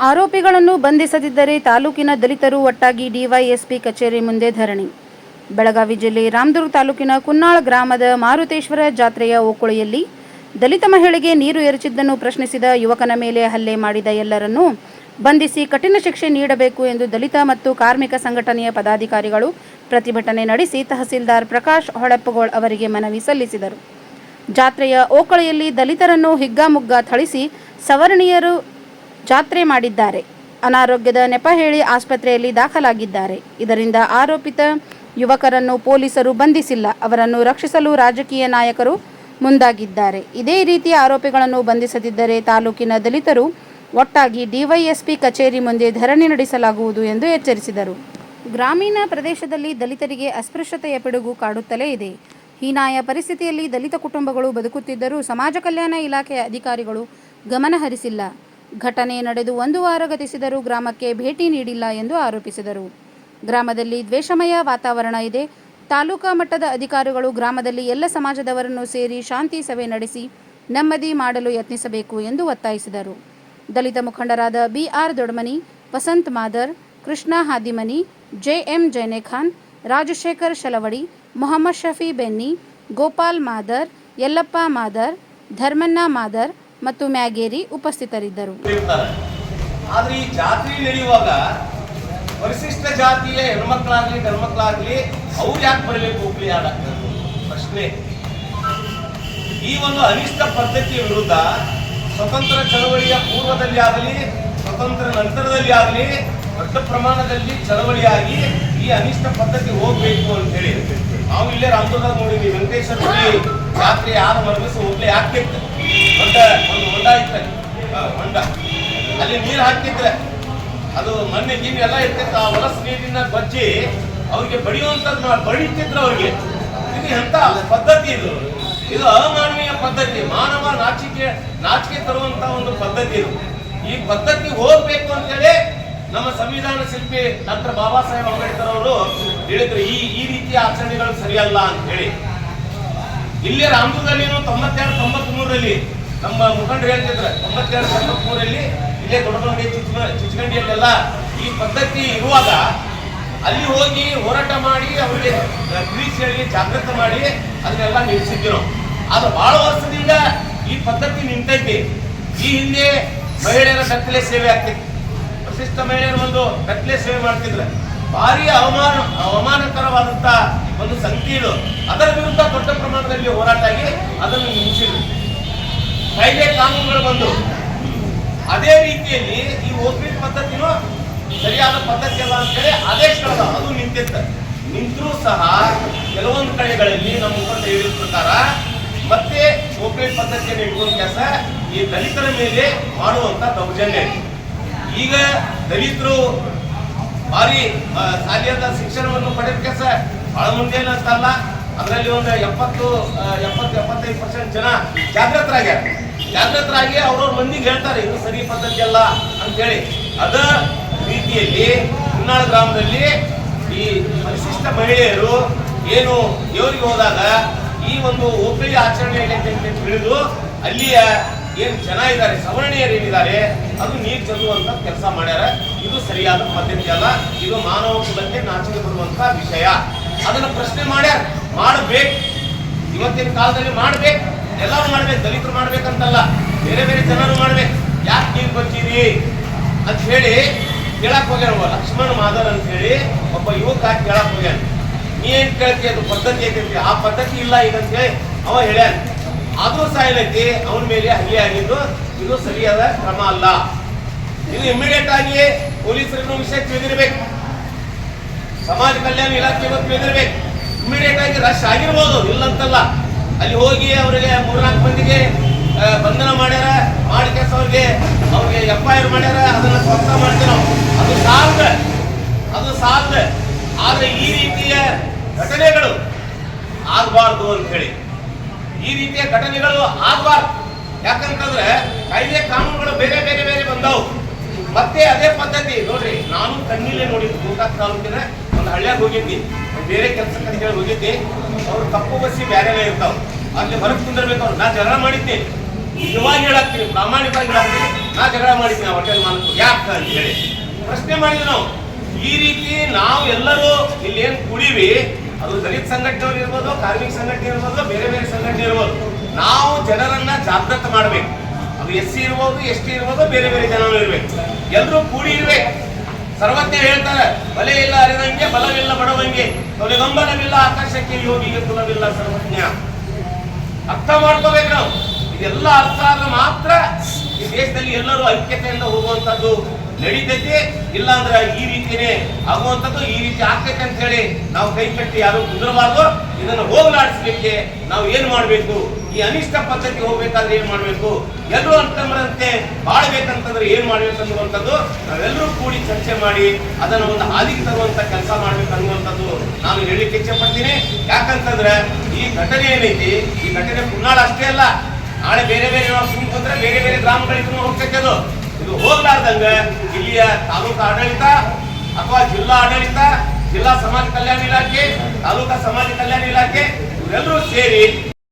ಆರೋಪಿಗಳನ್ನು ಬಂಧಿಸದಿದ್ದರೆ ತಾಲೂಕಿನ ದಲಿತರು ಒಟ್ಟಾಗಿ ಡಿವೈಎಸ್ಪಿ ಕಚೇರಿ ಮುಂದೆ ಧರಣಿ. ಬೆಳಗಾವಿ ಜಿಲ್ಲೆ ರಾಮದುರ್ಗ ತಾಲೂಕಿನ ಕುನ್ನಾಳ ಗ್ರಾಮದ ಮಾರುತೇಶ್ವರ ಜಾತ್ರೆಯ ಓಕುಳಿಯಲ್ಲಿ ದಲಿತ ಮಹಿಳೆಗೆ ನೀರು ಎರಚಿದ್ದನ್ನು ಪ್ರಶ್ನಿಸಿದ ಯುವಕನ ಮೇಲೆ ಹಲ್ಲೆ ಮಾಡಿದ ಎಲ್ಲರನ್ನೂ ಬಂಧಿಸಿ ಕಠಿಣ ಶಿಕ್ಷೆ ನೀಡಬೇಕು ಎಂದು ದಲಿತ ಮತ್ತು ಕಾರ್ಮಿಕ ಸಂಘಟನೆಯ ಪದಾಧಿಕಾರಿಗಳು ಪ್ರತಿಭಟನೆ ನಡೆಸಿ ತಹಸೀಲ್ದಾರ್ ಪ್ರಕಾಶ್ ಹೊಳೆಪ್ಪಗೋಳ್ ಅವರಿಗೆ ಮನವಿ ಸಲ್ಲಿಸಿದರು. ಜಾತ್ರೆಯ ಓಕಳಿಯಲ್ಲಿ ದಲಿತರನ್ನು ಹಿಗ್ಗಾಮುಗ್ಗಾ ಥಳಿಸಿ ಸವರ್ಣೀಯರು ಜಾತ್ರೆ ಮಾಡಿದ್ದಾರೆ. ಅನಾರೋಗ್ಯದ ನೆಪ ಹೇಳಿ ಆಸ್ಪತ್ರೆಯಲ್ಲಿ ದಾಖಲಾಗಿದ್ದಾರೆ. ಇದರಿಂದ ಆರೋಪಿತ ಯುವಕರನ್ನು ಪೊಲೀಸರು ಬಂಧಿಸಿಲ್ಲ. ಅವರನ್ನು ರಕ್ಷಿಸಲು ರಾಜಕೀಯ ನಾಯಕರು ಮುಂದಾಗಿದ್ದಾರೆ. ಇದೇ ರೀತಿ ಆರೋಪಿಗಳನ್ನು ಬಂಧಿಸದಿದ್ದರೆ ತಾಲೂಕಿನ ದಲಿತರು ಒಟ್ಟಾಗಿ ಡಿವೈಎಸ್ಪಿ ಕಚೇರಿ ಮುಂದೆ ಧರಣಿ ನಡೆಸಲಾಗುವುದು ಎಂದು ಎಚ್ಚರಿಸಿದರು. ಗ್ರಾಮೀಣ ಪ್ರದೇಶದಲ್ಲಿ ದಲಿತರಿಗೆ ಅಸ್ಪೃಶ್ಯತೆಯ ಪಿಡುಗು ಕಾಡುತ್ತಲೇ ಇದೆ. ಹೀನಾಯ ಪರಿಸ್ಥಿತಿಯಲ್ಲಿ ದಲಿತ ಕುಟುಂಬಗಳು ಬದುಕುತ್ತಿದ್ದರೂ ಸಮಾಜ ಕಲ್ಯಾಣ ಇಲಾಖೆಯ ಅಧಿಕಾರಿಗಳು ಗಮನ ಹರಿಸಿಲ್ಲ. ಘಟನೆ ನಡೆದು 1 ವಾರ ಗತಿಸಿದರೂ ಗ್ರಾಮಕ್ಕೆ ಭೇಟಿ ನೀಡಿಲ್ಲ ಎಂದು ಆರೋಪಿಸಿದರು. ಗ್ರಾಮದಲ್ಲಿ ದ್ವೇಷಮಯ ವಾತಾವರಣ ಇದೆ. ತಾಲೂಕಾ ಮಟ್ಟದ ಅಧಿಕಾರಿಗಳು ಗ್ರಾಮದಲ್ಲಿ ಎಲ್ಲ ಸಮಾಜದವರನ್ನು ಸೇರಿ ಶಾಂತಿ ಸಭೆ ನಡೆಸಿ ನೆಮ್ಮದಿ ಮಾಡಲು ಯತ್ನಿಸಬೇಕು ಎಂದು ಒತ್ತಾಯಿಸಿದರು. ದಲಿತ ಮುಖಂಡರಾದ BR ದೊಡ್ಮನಿ, ವಸಂತ್ ಮಾದರ್, ಕೃಷ್ಣ ಹಾದಿಮನಿ, JM ಜೈನೇಖಾನ್, ರಾಜಶೇಖರ್ ಶಲವಡಿ, ಮೊಹಮ್ಮದ್ ಶಫಿ ಬೆನ್ನಿ, ಗೋಪಾಲ್ ಮಾದರ್, ಯಲ್ಲಪ್ಪ ಮಾದರ್, ಧರ್ಮಣ್ಣ ಮಾದರ್ ಮತ್ತು ಮ್ಯಾಗೇರಿ ಉಪಸ್ಥಿತರಿದ್ದರು. ಆದ್ರೆ ಈ ಜಾತ್ರೆ ನಡೆಯುವಾಗ ಪರಿಶಿಷ್ಟ ಜಾತಿಯ ಹೆಣ್ಮಕ್ಳಾಗ್ಲಿ ಗಂಡ್ಮಕ್ಳಾಗ್ಲಿ ಅವ್ರು ಯಾಕೆ ಬರಬೇಕು ಹೋಗ್ಲಿ ಪ್ರಶ್ನೆ. ಈ ಒಂದು ಅನಿಷ್ಟ ಪದ್ಧತಿಯ ವಿರುದ್ಧ ಸ್ವತಂತ್ರ ಚಳವಳಿಯ ಪೂರ್ವದಲ್ಲಿ ಆಗಲಿ ಸ್ವತಂತ್ರ ನಂತರದಲ್ಲಿ ಆಗಲಿ ದೊಡ್ಡ ಪ್ರಮಾಣದಲ್ಲಿ ಚಳವಳಿಯಾಗಿ ಈ ಅನಿಷ್ಟ ಪದ್ಧತಿ ಹೋಗ್ಬೇಕು ಅಂತ ಹೇಳಿ ನಾವು ಇಲ್ಲೇ ರಾಮದುರ್ಗ ನೋಡಿದ್ವಿ. ವೆಂಕಟೇಶ್ವರ ಗುಡಿ ಜಾತ್ರೆ ಯಾರು ಮರಗಿಸಿ ಹೋಗ್ಲಿ ಹಾಕಿತ್ತು. ಒಂದು ಹೊಂಡ ಇತ್ತು, ಹೊಂಡ ಅಲ್ಲಿ ನೀರು ಹಾಕಿದ್ರೆ ಅದು ಮೊನ್ನೆ ನೀರು ಎಲ್ಲ ಇರ್ತಿತ್ತು. ಆ ಹೊಲಸು ನೀರಿನ ಬಜ್ಜಿ ಅವ್ರಿಗೆ ಬಡಿಯುವಂಥದ್ದು ಬಡಿತಿದ್ರು ಅವ್ರಿಗೆ. ಇದು ಎಂತ ಪದ್ಧತಿ ಇದು ಅಮಾನವೀಯ ಪದ್ಧತಿ. ಮಾನವ ನಾಚಿಕೆ ತರುವಂತ ಒಂದು ಪದ್ಧತಿ ಇದು. ಈ ಪದ್ಧತಿ ಹೋಗ್ಬೇಕು ಅಂತೇಳಿ ನಮ್ಮ ಸಂವಿಧಾನ ಶಿಲ್ಪಿ ಡಾಕ್ಟರ್ ಬಾಬಾ ಸಾಹೇಬ್ ಅಂಬೇಡ್ಕರ್ ಅವರು ಹೇಳಿದ್ರು ಈ ರೀತಿಯ ಆಚರಣೆಗಳು ಸರಿಯಲ್ಲ ಅಂತ ಹೇಳಿ. ಇಲ್ಲೇ ರಾಮದುರ್ಗದಲ್ಲಿ 92-93ರಲ್ಲಿ ನಮ್ಮ ಮುಖಂಡರು ಹೇಳ್ತಿದ್ರು. 92-93ರಲ್ಲಿ ಇಲ್ಲೇ ದೊಡ್ಡಗಂಡಿ ಚಿಚ್ಚಗಂಡಿಯಲ್ಲೆಲ್ಲ ಈ ಪದ್ಧತಿ ಇರುವಾಗ ಅಲ್ಲಿ ಹೋಗಿ ಹೋರಾಟ ಮಾಡಿ ಅವರಿಗೆ ತಿಳಿಸಿ ಹೇಳಿ ಜಾಗೃತ ಮಾಡಿ ಅದನ್ನೆಲ್ಲ ನಿಲ್ಲಿಸಿದ್ವಿ ನಾವು. ಆದ್ರೆ ಬಹಳ ವರ್ಷದಿಂದ ಈ ಪದ್ಧತಿ ನಿಂತೈತಿ. ಈ ಹಿಂದೆ ಮಹಿಳೆಯರ ಬೆತ್ತಲೆ ಸೇವೆ ಆಗ್ತಿತ್ತು. ಪ್ರಶಿಷ್ಟ ಮಹಿಳೆಯರು ಒಂದು ಬೆತ್ತಲೆ ಸೇವೆ ಮಾಡ್ತಿದ್ರು. ಭಾರಿ ಅವಮಾನಕರವಾದಂತ ಒಂದು ಸಂಗತಿ ಇದು. ಅದರ ವಿರುದ್ಧ ದೊಡ್ಡ ಪ್ರಮಾಣದಲ್ಲಿ ಹೋರಾಟ ಆಗಿ ಅದನ್ನು ನಿಲ್ಲಿಸಿದ್ರು. ಕಾಯ್ದೆ ಕಾನೂನುಗಳು ಬಂದು ಅದೇ ರೀತಿಯಲ್ಲಿ ಈ ಓಪಿ ಪದ್ಧತಿನೂ ಸರಿಯಾದ ಪದ್ಧತಿ ಅಲ್ಲ ಅಂತೇಳಿ ಆದೇಶಗಳದ ಅದು ನಿಂತರೂ ಸಹ ಕೆಲವೊಂದು ಕಡೆಗಳಲ್ಲಿ ನಮ್ಮ ಮುಖಂಡ ಹೇಳಿದ ಪ್ರಕಾರ ಮತ್ತೆ ಓಪಿ ಪದ್ಧತಿಯನ್ನು ಇಟ್ಕೊಂಡ ಕೆಲಸ ಈ ದಲಿತರ ಮೇಲೆ ಮಾಡುವಂತ ದೌರ್ಜನ್ಯ. ಈಗ ದಲಿತರು ಭಾರಿ ಶಾಲೆಯಾದ ಶಿಕ್ಷಣವನ್ನು ಪಡೆದ ಕೆಲಸ ಬಹಳ ಮುಂದೆ ಅಂತಲ್ಲ. ಅದರಲ್ಲಿ ಒಂದು 70-75% ಜನ ಜಾಗೃತರಾಗಿ ಅವ್ರವ್ರ ಮಂದಿಗೆ ಹೇಳ್ತಾರೆ ಇದು ಸರಿ ಪದ್ಧತಿ ಅಲ್ಲ ಅಂತೇಳಿ. ಅದ ರೀತಿಯಲ್ಲಿ ಕುನ್ನಾಳ ಗ್ರಾಮದಲ್ಲಿ ಈ ಪರಿಶಿಷ್ಟ ಮಹಿಳೆಯರು ಏನು ದೇವರಿಗೆ ಹೋದಾಗ ಈ ಒಂದು ಓಪಿ ಆಚರಣೆ ತಿಳಿದು ಅಲ್ಲಿಯ ಏನು ಜನ ಇದ್ದಾರೆ ಸವರ್ಣೀಯರು ಏನಿದ್ದಾರೆ ಅದು ನೀರು ಚೆಲ್ಲುವಂತ ಕೆಲಸ ಮಾಡ್ಯಾರ. ಇದು ಸರಿಯಾದ ಪದ್ಧತಿ ಅಲ್ಲ. ಇದು ಮಾನವ ಕುಲಕ್ಕೆ ನಾಚಿಕೆ ಬರುವಂತ ವಿಷಯ. ಅದನ್ನ ಪ್ರಶ್ನೆ ಮಾಡ್ಯಾರ. ಮಾಡಬೇಕು, ಇವತ್ತಿನ ಕಾಲದಲ್ಲಿ ಮಾಡ್ಬೇಕು, ಎಲ್ಲರೂ ಮಾಡ್ಬೇಕು. ದಲಿತರು ಮಾಡ್ಬೇಕಂತಲ್ಲ, ಬೇರೆ ಬೇರೆ ಜನರು ಮಾಡ್ಬೇಕು. ಯಾಕೆ ನೀರು ಬಚ್ಚಿರಿ ಅಂತ ಹೇಳಿ ಕೇಳಕ್ ಹೋಗ್ಯಾರ. ಲಕ್ಷ್ಮಣ ಮಾದರ್ ಅಂತ ಹೇಳಿ ಒಬ್ಬ ಯುವಕ ಕೇಳಕ್ ಹೋಗ್ಯಾನ. ನೀ ಏನ್ ಕೇಳ್ತಿ ಅದು ಪದ್ಧತಿ ಐತಿ, ಆ ಪದ್ಧತಿ ಇಲ್ಲ ಈಗ ಅಂತ ಹೇಳಿ ಅವ ಹೇಳ್ಯಾನ. ಆದ್ರೂ ಸಾಯಲೈತಿ ಅವನ ಮೇಲೆ ಹಲ್ಲೆ ಆಗಿದ್ದು ಇದು ಸರಿಯಾದ ಕ್ರಮ ಅಲ್ಲ. ಇದು ಇಮಿಡಿಯೇಟ್ ಆಗಿ ಪೊಲೀಸರಿಗೂ ವಿಷಯ ತಿಳಿದಿರ್ಬೇಕು, ಸಮಾಜ ಕಲ್ಯಾಣ ಇಲಾಖೆಗೂ ತಿಳಿದಿರ್ಬೇಕು. ಇಮಿಡಿಯೇಟ್ ಆಗಿ ರಶ್ ಆಗಿರ್ಬೋದು, ಇಲ್ಲಂತಲ್ಲ. ಅಲ್ಲಿ ಹೋಗಿ ಅವರಿಗೆ 3-4 ಮಂದಿಗೆ ಬಂಧನ ಮಾಡ್ಯಾರ, ಮಾಡಿ ಕೆಲಸ ಅವ್ರಿಗೆ FIR ಮಾಡ್ಯಾರ. ಅದನ್ನ ಸ್ವಚ್ಛ ಮಾಡ್ತೀವಿ ನಾವು. ಅದು ಸಾಲದ. ಆದ್ರೆ ಈ ರೀತಿಯ ಘಟನೆಗಳು ಆಗಬಾರ್ದು ಅಂತ ಹೇಳಿ, ಈ ರೀತಿಯ ಘಟನೆಗಳು ಆಗಬಾರ್ದು. ಯಾಕಂತಂದ್ರೆ ಕಾಯ್ದೆ ಕಾನೂನುಗಳು ಬೇರೆ ಬೇರೆ ಬೇರೆ ಬಂದವು. ಮತ್ತೆ ಅದೇ ಪದ್ಧತಿ ನೋಡ್ರಿ. ನಾನು ಕಣ್ಣಿಲ್ಲೇ ನೋಡಿದ್ದು ಗೋಕಾಕ್ ತಾಲೂಕಿನ ಒಂದು ಹಳ್ಳಿಯಾಗ ಹೋಗಿದ್ದಿ, ಬೇರೆ ಕೆಲಸಕ್ಕೆ ಅಂತ ಹೇಳಿ ಹೋಗಿದ್ದಿ. ಅವ್ರು ಕಪ್ಪು ಬಸ್ಸಿ ಬೇರೆನೇ ಇರ್ತಾವ, ಅಲ್ಲಿ ಹೊರಗೆ ಕುಂದಿರ್ಬೇಕು. ಅವ್ರು ನಾ ಜಗಳ ಮಾಡಿದ್ದೆ, ನಿಜವಾಗಿ ಹೇಳಾಕ್ತೀನಿ, ಪ್ರಾಮಾಣಿಕವಾಗಿ ಹೇಳಾಕ್ತೀನಿ. ನಾ ಜಗಳ ಮಾಡಿದ್ವಿ ಆ ಹೋಟೆಲ್ ಮಾಲೀಕರು ಯಾಕೆ ಅಂತ ಹೇಳಿ ಪ್ರಶ್ನೆ ಮಾಡಿದ್ವಿ ನಾವು. ಈ ರೀತಿ ನಾವು ಎಲ್ಲರೂ ಇಲ್ಲಿ ಏನ್ ಕುಡಿವಿ, ಅದು ದಲಿತ ಸಂಘಟನೆಯವರು ಇರ್ಬೋದು, ಕಾರ್ಮಿಕ ಸಂಘಟನೆ ಇರ್ಬೋದು, ಬೇರೆ ಬೇರೆ ಸಂಘಟನೆ ಇರ್ಬೋದು, ನಾವು ಜನರನ್ನ ಜಾಗೃತ ಮಾಡ್ಬೇಕು. ಅದು SC ಇರ್ಬೋದು, ST ಇರ್ಬೋದು, ಬೇರೆ ಬೇರೆ ಜನರು ಇರ್ಬೇಕು, ಎಲ್ಲರೂ ಕೂಡಿ ಇರ್ಬೇಕು. ಸರ್ವಜ್ಞ ಹೇಳ್ತಾರೆ, ಬಲೆ ಇಲ್ಲ ಅರಿದಂಗೆ, ಬಲವಿಲ್ಲ ಬಡವಂಗೆ, ತೊಲೆಗಂಬಲವಿಲ್ಲ ಆಕಾಶಕ್ಕೆ, ಯೋಗಿಗೆ ಕುಲವಿಲ್ಲ ಸರ್ವಜ್ಞ. ಅರ್ಥ ಮಾಡ್ಕೋಬೇಕು ನಾವು. ಇದೆಲ್ಲ ಅರ್ಥ ಆದ್ರೆ ಮಾತ್ರ ಈ ದೇಶದಲ್ಲಿ ಎಲ್ಲರೂ ಐಕ್ಯತೆಯಿಂದ ಹೋಗುವಂತದ್ದು ನಡೀತೈತಿ. ಇಲ್ಲ ಅಂದ್ರೆ ಈ ರೀತಿನೇ ಆಗುವಂಥದ್ದು, ಈ ರೀತಿ ಆಗ್ತೈತೆ ಅಂತ ಹೇಳಿ ನಾವು ಕೈ ಕಟ್ಟಿ ಯಾರು ಕುದುರಬಾರ್ದು. ಇದನ್ನು ಹೋಗಲಾಡಿಸ್ಲಿಕ್ಕೆ ನಾವು ಏನ್ ಮಾಡ್ಬೇಕು, ಈ ಅನಿಷ್ಟ ಪದ್ಧತಿ ಹೋಗ್ಬೇಕಾದ್ರೆ ಏನ್ ಮಾಡ್ಬೇಕು, ಎಲ್ಲರೂ ಅಂತಂದ್ರಂತೆ ಬಾಳ್ಬೇಕಂತಂದ್ರೆ ಏನ್ ಮಾಡ್ಬೇಕು ಅನ್ನುವಂಥದ್ದು ನಾವೆಲ್ಲರೂ ಕೂಡಿ ಚರ್ಚೆ ಮಾಡಿ ಅದನ್ನು ಒಂದು ಹಾದಿಗೆ ತರುವಂತ ಕೆಲಸ ಮಾಡ್ಬೇಕು ಅನ್ನುವಂಥದ್ದು ನಾನು ಹೇಳಿಕ್ಕೆ ಇಚ್ಛೆ ಪಡ್ತೀನಿ. ಯಾಕಂತಂದ್ರೆ ಈ ಘಟನೆ ಏನೈತಿ, ಈ ಘಟನೆ ಕುನ್ನಾಳ ಅಷ್ಟೇ ಅಲ್ಲ, ನಾಳೆ ಬೇರೆ ಬೇರೆ ನಾವು ಸುಮ್ಕೊಂಡ್ರೆ ಬೇರೆ ಬೇರೆ ಗ್ರಾಮಗಳಿಗೂ ಹೋಗ್ತೈತೆ. ಅದು ಇದು ಹೋಗ್ಲಾರ್ದಂಗ ಇಲ್ಲಿಯ ತಾಲೂಕು ಆಡಳಿತ ಅಥವಾ ಜಿಲ್ಲಾ ಆಡಳಿತ, ಜಿಲ್ಲಾ ಸಮಾಜ ಕಲ್ಯಾಣ ಇಲಾಖೆ, ತಾಲೂಕಾ ಸಮಾಜ ಕಲ್ಯಾಣ ಇಲಾಖೆ ಇವರೆಲ್ಲರೂ ಸೇರಿ